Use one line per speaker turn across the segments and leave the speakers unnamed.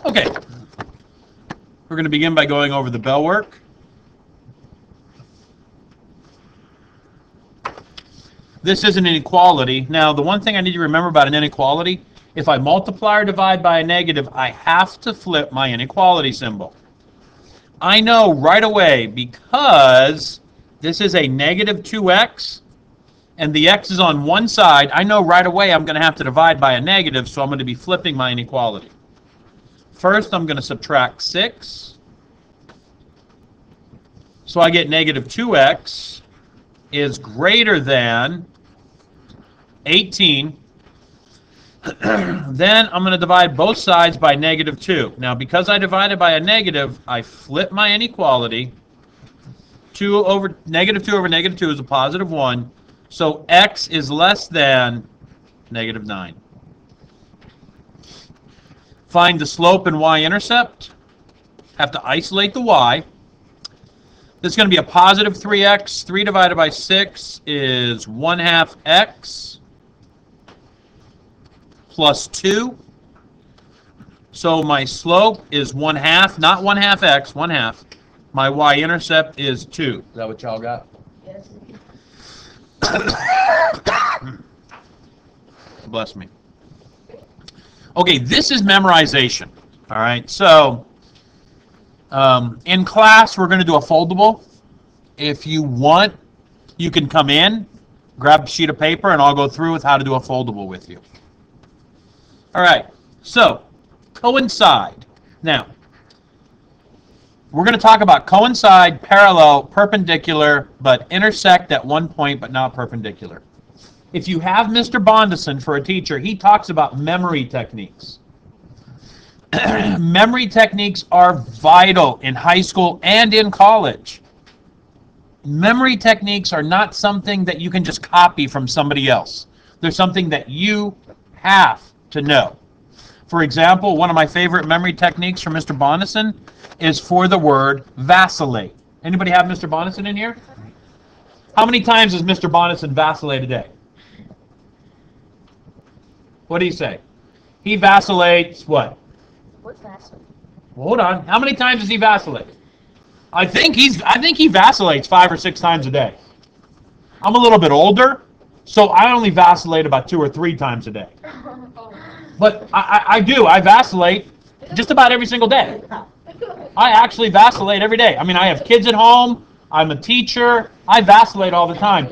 Okay, we're going to begin by going over the bell work. This is an inequality. Now, the one thing I need to remember about an inequality, if I multiply or divide by a negative, I have to flip my inequality symbol. I know right away, because this is a negative 2x, and the x is on one side, I know right away I'm going to have to divide by a negative, so I'm going to be flipping my inequality. First, I'm going to subtract 6. So I get negative 2x is greater than 18. Then I'm going to divide both sides by negative 2. Now, because I divided by a negative, I flip my inequality. Negative 2 over negative 2 is a positive 1. So x is less than negative 9. Find the slope and y-intercept. Have to isolate the y. This is going to be a positive 3x. 3 divided by 6 is 1/2 x plus 2. So my slope is 1/2, not 1/2 x, 1/2. My y-intercept is 2. Is that what y'all got?
Yes.
Bless me. Okay, this is memorization. All right, so in class we're going to do a foldable. If you want, you can come in, grab a sheet of paper, and I'll go through with how to do a foldable with you. All right, so coincide. Now, we're going to talk about coincide, parallel, perpendicular, but intersect at one point but not perpendicular. If you have Mr. Bondison for a teacher, he talks about memory techniques. Memory techniques are vital in high school and in college. Memory techniques are not something that you can just copy from somebody else. They're something that you have to know. For example, one of my favorite memory techniques from Mr. Bondison is for the word vacillate. Anybody have Mr. Bondison in here? How many times does Mr. Bondison vacillate a day? What do you say? He vacillates what?
What's vacillate?
Well, hold on. How many times does he vacillate? I think he vacillates 5 or 6 times a day. I'm a little bit older, so I only vacillate about 2 or 3 times a day. But I do. I vacillate just about every single day. I actually vacillate every day. I mean, I have kids at home. I'm a teacher. I vacillate all the time.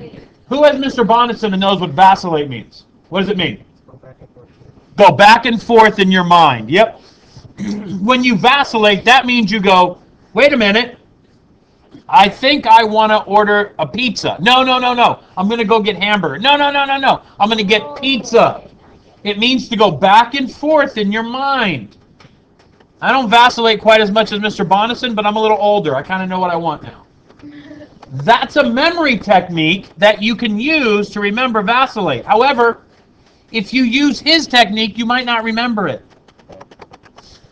Who has Mr. Bondison and knows what vacillate means? What does it mean? Go back and forth in your mind. Yep. When you vacillate, that means you go, wait a minute. I think I want to order a pizza. No. I'm going to go get hamburger. No. I'm going to get pizza. It means to go back and forth in your mind. I don't vacillate quite as much as Mr. Bondison, but I'm a little older. I kind of know what I want now. That's a memory technique that you can use to remember vacillate. However, if you use his technique, you might not remember it.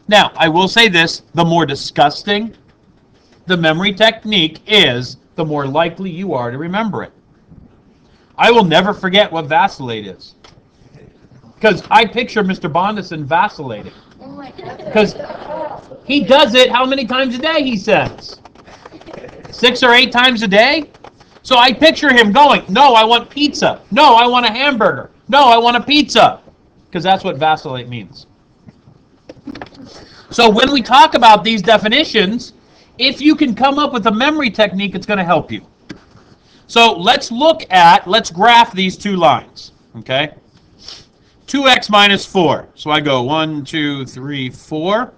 Now, I will say this, the more disgusting the memory technique is, the more likely you are to remember it. I will never forget what vacillate is. Because I picture Mr. Bondison vacillating. Because he does it how many times a day, he says? 6 or 8 times a day? So I picture him going, no, I want pizza. No, I want a hamburger. No, I want a pizza. Because that's what vacillate means. So when we talk about these definitions, if you can come up with a memory technique, it's going to help you. So let's graph these 2 lines. Okay? 2x minus 4. So I go 1, 2, 3, 4.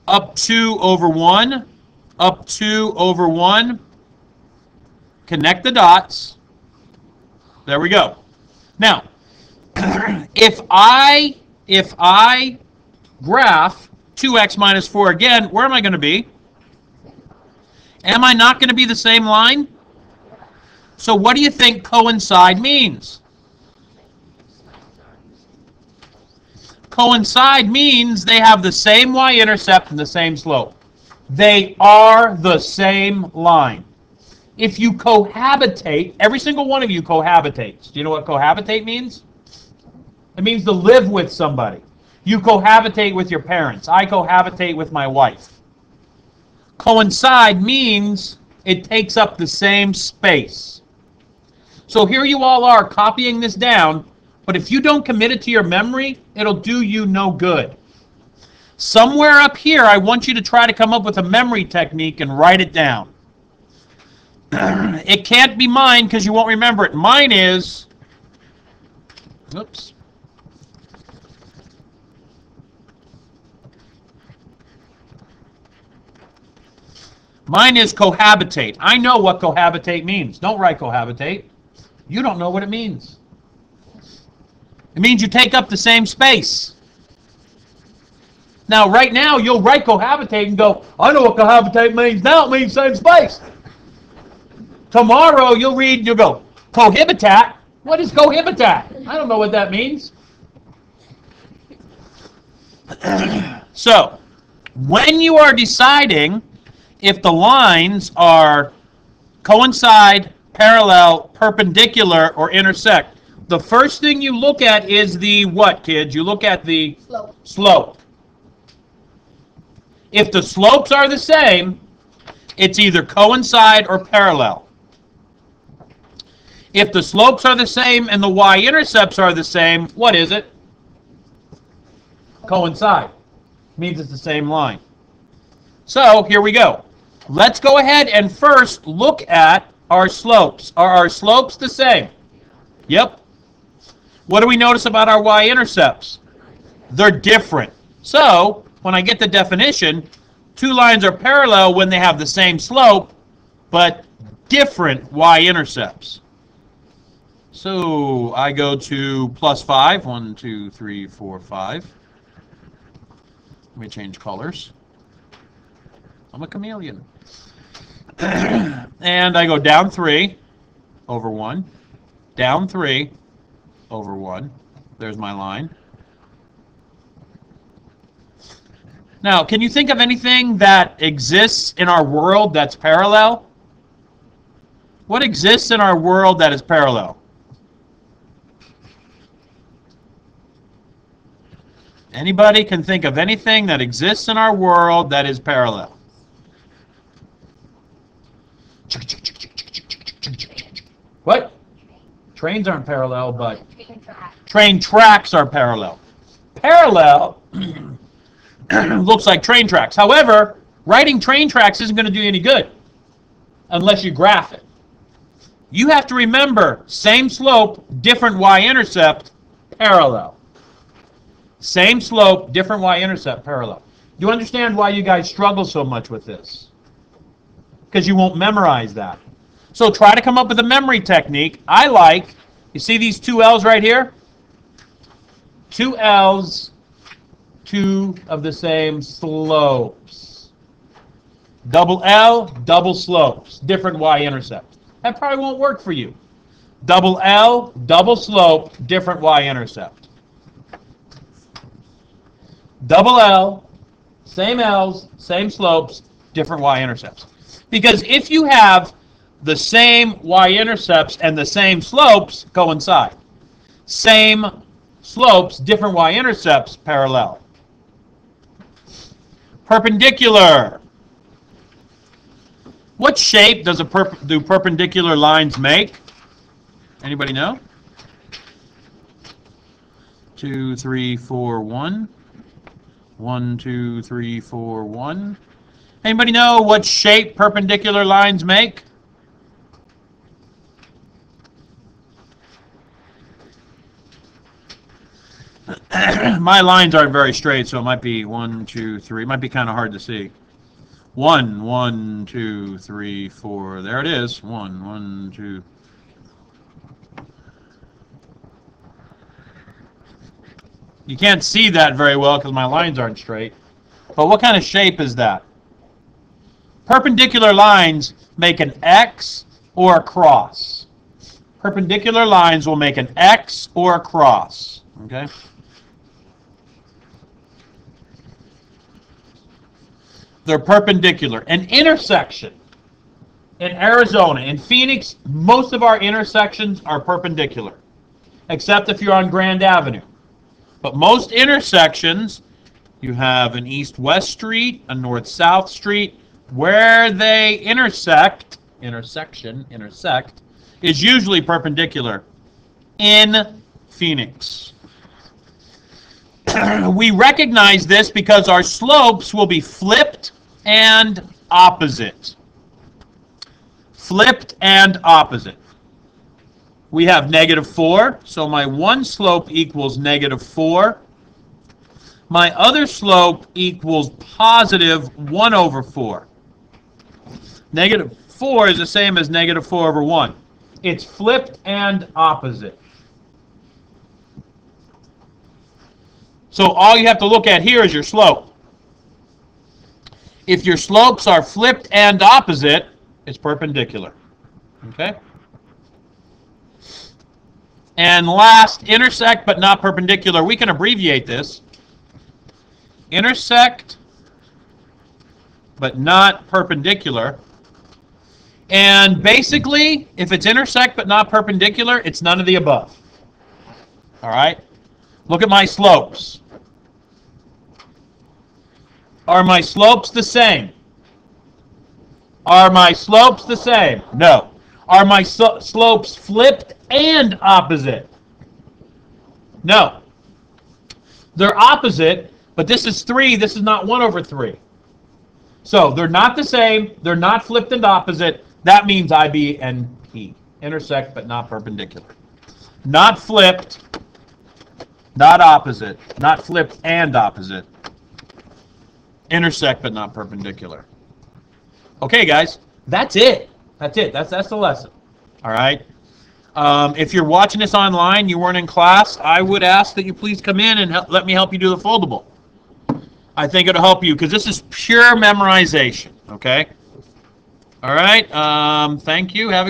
Up 2 over 1. Up 2 over 1. Connect the dots. There we go. Now, if I graph 2x minus 4 again, where am I going to be? Am I not going to be the same line? So what do you think coincide means? Coincide means they have the same y-intercept and the same slope. They are the same line. If you cohabitate, every single one of you cohabitates. Do you know what cohabitate means? It means to live with somebody. You cohabitate with your parents. I cohabitate with my wife. Coincide means it takes up the same space. So here you all are copying this down, but if you don't commit it to your memory, it'll do you no good. Somewhere up here, I want you to try to come up with a memory technique and write it down. It can't be mine because you won't remember it. Mine is, oops. Mine is cohabitate. I know what cohabitate means. Don't write cohabitate. You don't know what it means. It means you take up the same space. Now, right now, you'll write cohabitate and go, I know what cohabitate means now. It means same space. Tomorrow, you'll read, you'll go, cohabitat? What is cohabitat? I don't know what that means. So, when you are deciding if the lines are coincide, parallel, perpendicular, or intersect, the first thing you look at is the what, kids? You look at the slope. If the slopes are the same, it's either coincide or parallel. If the slopes are the same and the y-intercepts are the same, what is it? Coincide. Means it's the same line. So, here we go. Let's go ahead and first look at our slopes. Are our slopes the same? Yep. What do we notice about our y-intercepts? They're different. So, when I get the definition, two lines are parallel when they have the same slope, but different y-intercepts. So, I go to plus 5. 1, 2, 3, 4, 5. Let me change colors. I'm a chameleon. And I go down 3 over 1, down 3 over 1. There's my line. Now, can you think of anything that exists in our world that's parallel? What exists in our world that is parallel? Anybody can think of anything that exists in our world that is parallel? What? Trains aren't parallel, but train tracks are parallel. Parallel looks like train tracks. However, writing train tracks isn't going to do you any good unless you graph it. You have to remember, same slope, different y-intercept, parallel. Same slope, different y-intercept, parallel. Do you understand why you guys struggle so much with this? Because you won't memorize that. So try to come up with a memory technique. I like, you see these two L's right here? Two L's, two of the same slopes. Double L, double slopes, different y-intercept. That probably won't work for you. Double L, double slope, different y-intercept. Double L, same L's, same slopes, different y-intercepts. Because if you have the same y-intercepts and the same slopes, coincide. Same slopes, different y-intercepts, parallel. Perpendicular. What shape does do perpendicular lines make? Anybody know? 2, 3, 4, 1. 1, 2, 3, 4, 1. Anybody know what shape perpendicular lines make? My lines aren't very straight, so it might be 1, 2, 3. It might be kind of hard to see. 1, 1, 2, 3, 4. There it is. 1, 1, 2. You can't see that very well because my lines aren't straight. But what kind of shape is that? Perpendicular lines make an X or a cross. Perpendicular lines will make an X or a cross. Okay? They're perpendicular. An intersection in Arizona, in Phoenix, most of our intersections are perpendicular, except if you're on Grand Avenue. But most intersections, you have an east-west street, a north-south street. Where they intersect, is usually perpendicular in Phoenix. We recognize this because our slopes will be flipped and opposite. Flipped and opposite. We have -4, so my one slope equals -4. My other slope equals +1/4. -4 is the same as -4/1. It's flipped and opposite. So all you have to look at here is your slope. If your slopes are flipped and opposite, it's perpendicular. Okay? And last, intersect but not perpendicular. We can abbreviate this. Intersect but not perpendicular. And basically, if it's intersect but not perpendicular, it's none of the above. All right? Look at my slopes. Are my slopes the same? Are my slopes the same? No. Are my slopes flipped and opposite? No. They're opposite, but this is 3. This is not 1/3. So they're not the same. They're not flipped and opposite. That means IBNP. Intersect but not perpendicular. Not flipped, not opposite. Not flipped and opposite. Intersect but not perpendicular. Okay, guys, that's it. That's it. That's the lesson. All right. If you're watching this online, you weren't in class, I would ask that you please come in and let me help you do the foldable. I think it'll help you because this is pure memorization. Okay. All right. Thank you. Have a